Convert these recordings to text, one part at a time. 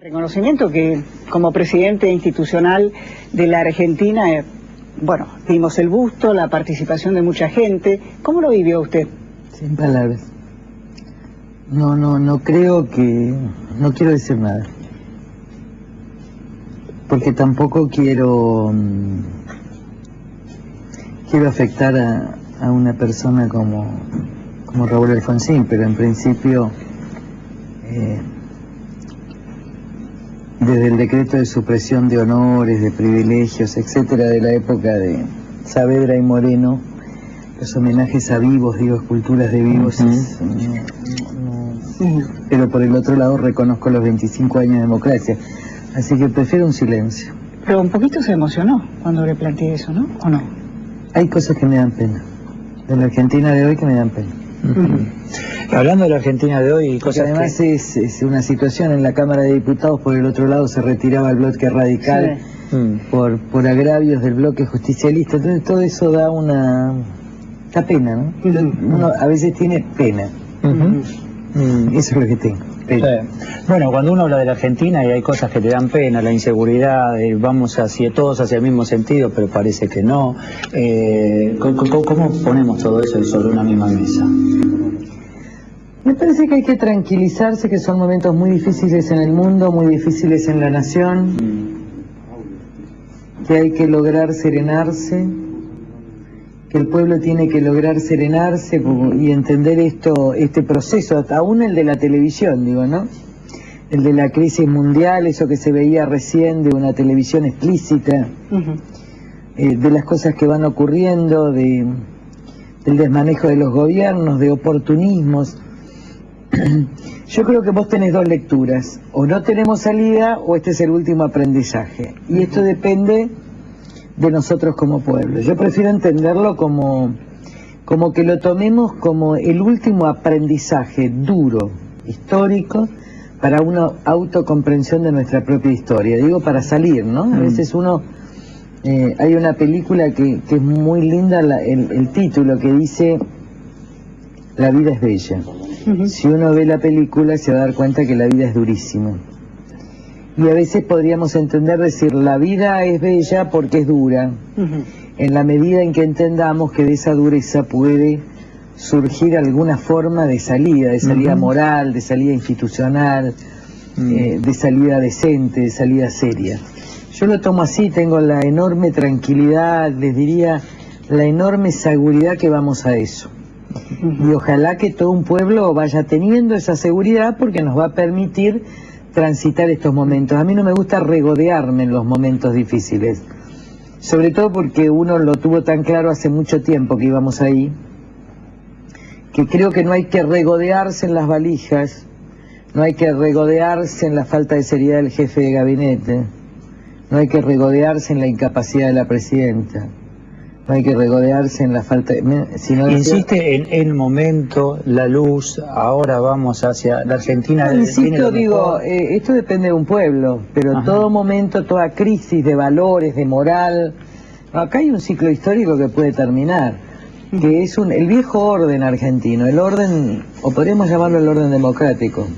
Reconocimiento que como presidente institucional de la Argentina, bueno, vimos el busto, la participación de mucha gente. ¿Cómo lo vivió usted? Sin palabras. No creo que... No quiero decir nada. Porque tampoco quiero afectar a una persona como Raúl Alfonsín, pero en principio... desde el decreto de supresión de honores, de privilegios, etcétera, de la época de Saavedra y Moreno, los homenajes a vivos, digo, esculturas de vivos, pero por el otro lado reconozco los 25 años de democracia, así que prefiero un silencio. Pero un poquito se emocionó cuando le planteé eso, ¿no? ¿O no? Hay cosas que me dan pena, de la Argentina de hoy que me dan pena. Hablando de la Argentina de hoy, cosas además que... es una situación en la Cámara de Diputados, por el otro lado se retiraba el bloque radical, sí, por agravios del bloque justicialista, entonces todo eso da pena, ¿no? Uno a veces tiene pena. Eso es lo que tengo. Bueno, cuando uno habla de la Argentina y hay cosas que te dan pena, la inseguridad, vamos todos hacia el mismo sentido, pero parece que no. ¿Cómo ponemos todo eso sobre una misma mesa? Me parece que hay que tranquilizarse, que son momentos muy difíciles en el mundo, muy difíciles en la nación, que hay que lograr serenarse, que el pueblo tiene que lograr serenarse y entender este proceso, aún el de la televisión, digo, ¿no? El de la crisis mundial, eso que se veía recién de una televisión explícita, de las cosas que van ocurriendo, del desmanejo de los gobiernos, de oportunismos. Yo creo que vos tenés dos lecturas, o no tenemos salida o este es el último aprendizaje, y esto depende de nosotros como pueblo. Yo prefiero entenderlo como que lo tomemos como el último aprendizaje duro, histórico, para una autocomprensión de nuestra propia historia, digo para salir, ¿no? A veces uno, hay una película que es muy linda, el título que dice La vida es bella. Si uno ve la película se va a dar cuenta que la vida es durísima. Y a veces podríamos decir, la vida es bella porque es dura, en la medida en que entendamos que de esa dureza puede surgir alguna forma de salida moral, de salida institucional, de salida decente, de salida seria. Yo lo tomo así, tengo la enorme tranquilidad, les diría, la enorme seguridad que vamos a eso. Y ojalá que todo un pueblo vaya teniendo esa seguridad porque nos va a permitir transitar estos momentos. A mí no me gusta regodearme en los momentos difíciles, sobre todo porque uno lo tuvo tan claro hace mucho tiempo que íbamos ahí, que creo que no hay que regodearse en las valijas, no hay que regodearse en la falta de seriedad del jefe de gabinete, no hay que regodearse en la incapacidad de la presidenta, no hay que regodearse en la falta de... Insiste en el momento, la luz, ahora vamos hacia la Argentina. No, insisto, digo, esto depende de un pueblo, pero todo momento, toda crisis de valores, de moral, acá hay un ciclo histórico que puede terminar, que es el viejo orden argentino, el orden, o podríamos llamarlo el orden democrático.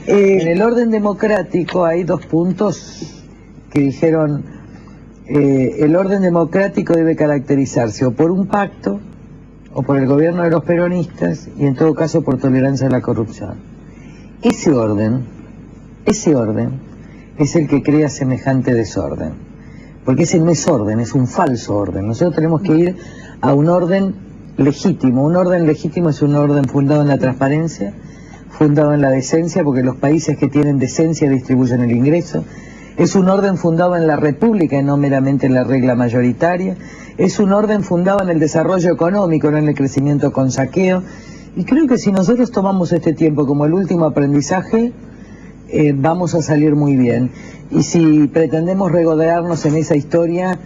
En el orden democrático hay dos puntos que dijeron... el orden democrático debe caracterizarse o por un pacto o por el gobierno de los peronistas y en todo caso por tolerancia a la corrupción. Ese orden es el que crea semejante desorden, porque ese no es orden, es un falso orden. Nosotros tenemos que ir a un orden legítimo. Un orden legítimo es un orden fundado en la transparencia, fundado en la decencia, porque los países que tienen decencia distribuyen el ingreso. Es un orden fundado en la república y no meramente en la regla mayoritaria. Es un orden fundado en el desarrollo económico, no en el crecimiento con saqueo. Y creo que si nosotros tomamos este tiempo como el último aprendizaje, vamos a salir muy bien. Y si pretendemos regodearnos en esa historia,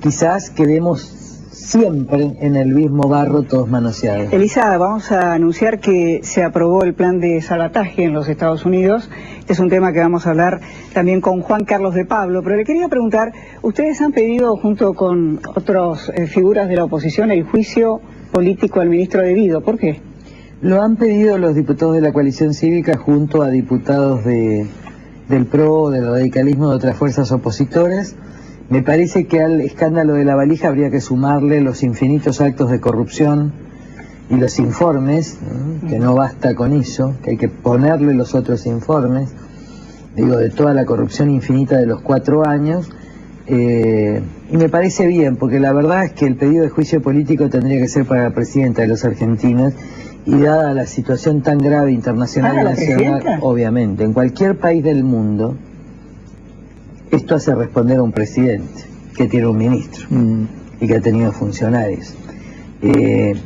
quizás quedemos siempre en el mismo barro todos manoseados. Elisa, vamos a anunciar que se aprobó el plan de salvataje en los Estados Unidos. Este es un tema que vamos a hablar también con Juan Carlos de Pablo, pero le quería preguntar, ustedes han pedido junto con otras figuras de la oposición el juicio político al ministro Devido, ¿por qué? Lo han pedido los diputados de la coalición cívica junto a diputados del PRO, del radicalismo, de otras fuerzas opositoras. Me parece que al escándalo de la valija habría que sumarle los infinitos actos de corrupción y los informes, que no basta con eso, que hay que ponerle los otros informes, digo, de toda la corrupción infinita de los 4 años, y me parece bien, porque la verdad es que el pedido de juicio político tendría que ser para la presidenta de los argentinos, y dada la situación tan grave internacional y nacional, obviamente, en cualquier país del mundo, esto hace responder a un presidente que tiene un ministro y que ha tenido funcionarios.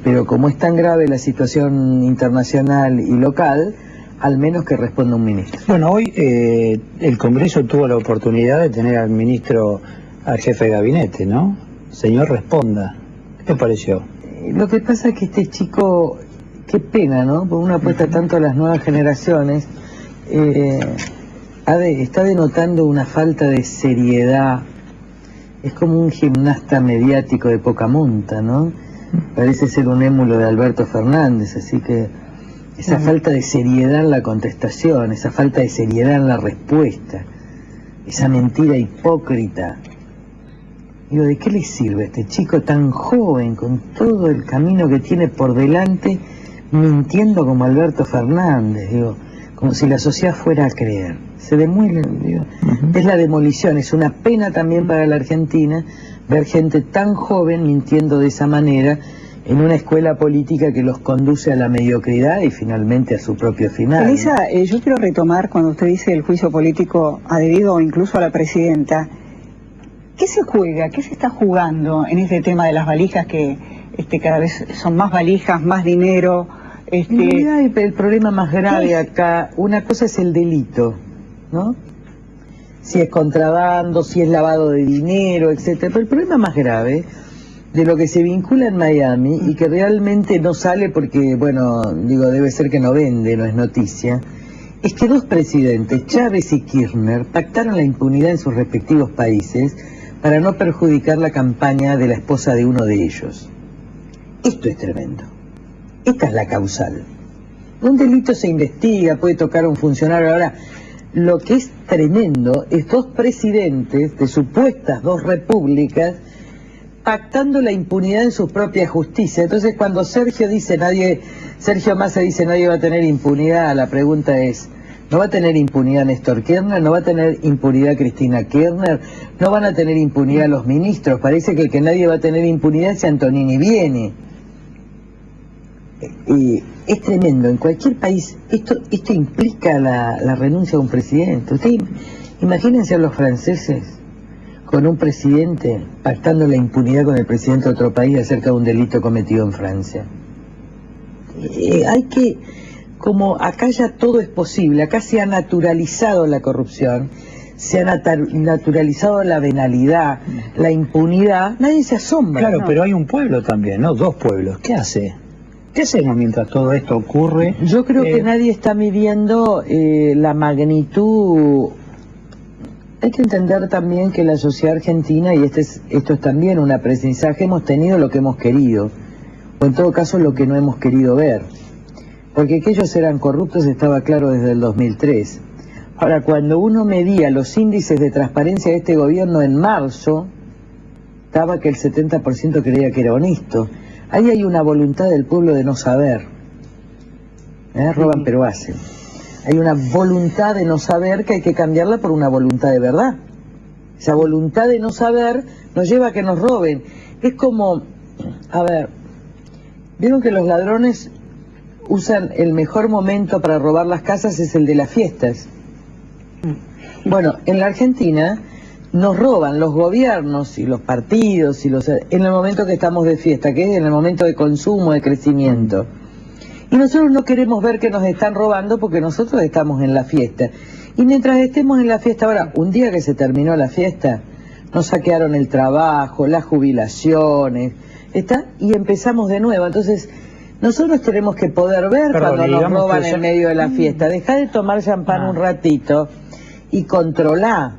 Pero como es tan grave la situación internacional y local, al menos que responda un ministro. Bueno, hoy el Congreso tuvo la oportunidad de tener al ministro, al jefe de gabinete, ¿no? Señor, responda. ¿Qué te pareció? Lo que pasa es que este chico, qué pena, ¿no? Porque uno apuesta tanto a las nuevas generaciones, está denotando una falta de seriedad. Es como un gimnasta mediático de poca monta, ¿no? Parece ser un émulo de Alberto Fernández, así que esa falta de seriedad en la contestación, esa falta de seriedad en la respuesta, esa mentira hipócrita. Digo, ¿de qué le sirve a este chico tan joven, con todo el camino que tiene por delante, mintiendo como Alberto Fernández? Digo, como si la sociedad fuera a creer. Se demuele, digo. Es la demolición, es una pena también para la Argentina ver gente tan joven mintiendo de esa manera en una escuela política que los conduce a la mediocridad y finalmente a su propio final. Elisa, yo quiero retomar cuando usted dice el juicio político adherido incluso a la presidenta. ¿Qué se juega? ¿Qué se está jugando en este tema de las valijas que cada vez son más valijas, más dinero? En realidad el problema más grave acá, una cosa es el delito, ¿no? Si es contrabando, si es lavado de dinero, etcétera. Pero el problema más grave de lo que se vincula en Miami y que realmente no sale porque, bueno, digo, debe ser que no vende, no es noticia, es que 2 presidentes, Chávez y Kirchner, pactaron la impunidad en sus respectivos países para no perjudicar la campaña de la esposa de uno de ellos. Esto es tremendo. Esta es la causal. Un delito se investiga, puede tocar a un funcionario. Ahora, lo que es tremendo es 2 presidentes de supuestas 2 repúblicas pactando la impunidad en su propia justicia. Entonces, cuando Sergio Massa dice nadie va a tener impunidad, la pregunta es, ¿no va a tener impunidad Néstor Kirchner? ¿No va a tener impunidad Cristina Kirchner? ¿No van a tener impunidad los ministros? Parece que el que nadie va a tener impunidad es Antonini Viene. Es tremendo. En cualquier país esto implica la renuncia de un presidente. Ustedes imagínense a los franceses con un presidente pactando la impunidad con el presidente de otro país acerca de un delito cometido en Francia. Hay que, como acá ya todo es posible, acá se ha naturalizado la corrupción, se ha naturalizado la venalidad, la impunidad, nadie se asombra. Claro, ¿no? pero hay un pueblo también, ¿no? 2 pueblos. ¿Qué hace? ¿Qué hacemos mientras todo esto ocurre? Yo creo que nadie está midiendo la magnitud. Hay que entender también que la sociedad argentina, y esto es también un aprendizaje, hemos tenido lo que hemos querido, o en todo caso lo que no hemos querido ver. Porque que ellos eran corruptos estaba claro desde el 2003. Ahora, cuando uno medía los índices de transparencia de este gobierno en marzo, estaba que el 70% creía que era honesto. Ahí hay una voluntad del pueblo de no saber. Roban pero hacen. Hay una voluntad de no saber que hay que cambiarla por una voluntad de verdad. Esa voluntad de no saber nos lleva a que nos roben. Es como, a ver, vieron que los ladrones usan el mejor momento para robar las casas es el de las fiestas. Bueno, en la Argentina nos roban los gobiernos y los partidos en el momento que estamos de fiesta, que es en el momento de consumo, de crecimiento. Y nosotros no queremos ver que nos están robando porque nosotros estamos en la fiesta. Y mientras estemos en la fiesta, ahora, un día que se terminó la fiesta, nos saquearon el trabajo, las jubilaciones, y empezamos de nuevo. Entonces, nosotros tenemos que poder ver cuando nos roban en medio de la fiesta. Dejá de tomar champán un ratito y controlá.